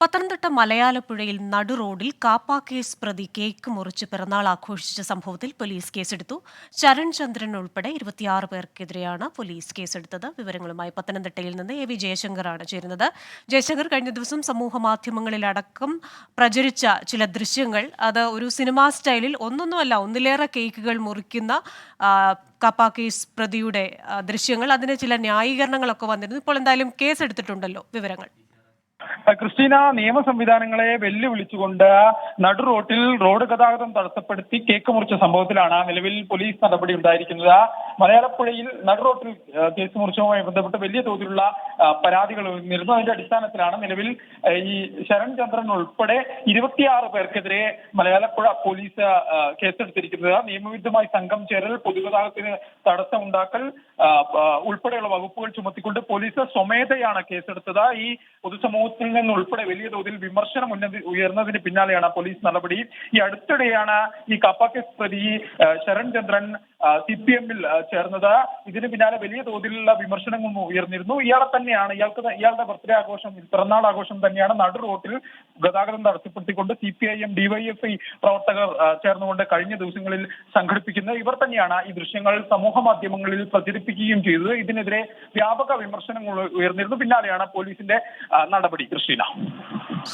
Pathanamthitta മലയാലപ്പുഴയിൽ നടുറോഡിൽ KAAPA case പ്രതി cake മുറിച്ച് പിറന്നാൾ ആഘോഷിച്ച സംഭവത്തിൽ പോലീസ് കേസെടുത്തു. ശരൺ ചന്ദ്രൻ ഉൾപ്പെടെ 26 പേർക്കെതിരെയാണ് പോലീസ് കേസെടുത്തത്. വിവരങ്ങളുമായി പത്തനംതിട്ടയിൽ നിന്ന് എ വി ജയശങ്കറാണ് ചേരുന്നത്. ജയശങ്കർ, കഴിഞ്ഞ ദിവസം സമൂഹ മാധ്യമങ്ങളിലടക്കം പ്രചരിച്ച ചില ദൃശ്യങ്ങൾ, അത് ഒരു സിനിമാ സ്റ്റൈലിൽ ഒന്നൊന്നുമല്ല, ഒന്നിലേറെ കേക്കുകൾ മുറിക്കുന്ന കാപ്പ കേസ് പ്രതിയുടെ ദൃശ്യങ്ങൾ, അതിന് ചില ന്യായീകരണങ്ങളൊക്കെ വന്നിരുന്നു. ഇപ്പോൾ എന്തായാലും കേസെടുത്തിട്ടുണ്ടല്ലോ, വിവരങ്ങൾ. ക്രിസ്റ്റീന, നിയമ സംവിധാനങ്ങളെ വെല്ലുവിളിച്ചുകൊണ്ട് നടുറോട്ടിൽ റോഡ് ഗതാഗതം തടസ്സപ്പെടുത്തി കേക്ക് മുറിച്ച സംഭവത്തിലാണ് നിലവിൽ പോലീസ് നടപടി ഉണ്ടായിരിക്കുന്നത്. മലയാളപ്പുഴയിൽ നടുറോട്ടിൽ കേസ് മുറിച്ചതുമായി ബന്ധപ്പെട്ട് വലിയ തോതിലുള്ള പരാതികൾ ഉയർന്നിരുന്നു. അതിന്റെ അടിസ്ഥാനത്തിലാണ് നിലവിൽ ഈ ശരൺ ചന്ദ്രൻ ഉൾപ്പെടെ 26 പേർക്കെതിരെ മലയാളപ്പുഴ പോലീസ് കേസെടുത്തിരിക്കുന്നത്. നിയമവിരുദ്ധമായി സംഘം ചേരൽ, പൊതുഗതാഗതത്തിന് തടസ്സമുണ്ടാക്കൽ ഉൾപ്പെടെയുള്ള വകുപ്പുകൾ ചുമത്തിക്കൊണ്ട് പോലീസ് സ്വമേധയാണ് കേസെടുത്തത്. ഈ പൊതുസമൂഹത്തിൽ നിന്നുൾപ്പെടെ വലിയ തോതിൽ വിമർശനം ഉയർന്നതിന് പിന്നാലെയാണ് പോലീസ് നടപടി. ഈ അടുത്തിടെയാണ് ഈ കാപ്പ കേസ് പ്രതി ശരൺ ചന്ദ്രൻ CPM-ൽ ചേർന്നത്. ഇതിന് പിന്നാലെ വലിയ തോതിലുള്ള വിമർശനങ്ങൾ ഉയർന്നിരുന്നു. ഇയാളുടെ ബർത്ത്ഡേ ആഘോഷം, പിറന്നാൾ ആഘോഷം തന്നെയാണ് നടുറോട്ടിൽ ഗതാഗതം തടസ്സപ്പെടുത്തിക്കൊണ്ട് CPIM DYFI പ്രവർത്തകർ ചേർന്നുകൊണ്ട് കഴിഞ്ഞ ദിവസങ്ങളിൽ സംഘടിപ്പിക്കുന്നത്. ഇവർ തന്നെയാണ് ഈ ദൃശ്യങ്ങൾ സമൂഹ മാധ്യമങ്ങളിൽ പ്രചരിപ്പിക്കുകയും ചെയ്തത്. ഇതിനെതിരെ വ്യാപക വിമർശനങ്ങൾ ഉയർന്നിരുന്നു. പിന്നാലെയാണ് പോലീസിന്റെ നടപടി. ക്രിസ്റ്റീന,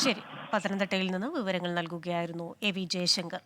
ശരി, പത്തനംതിട്ടയിൽ നിന്ന് വിവരങ്ങൾ നൽകുകയായിരുന്നു എ വി ജയശങ്കർ.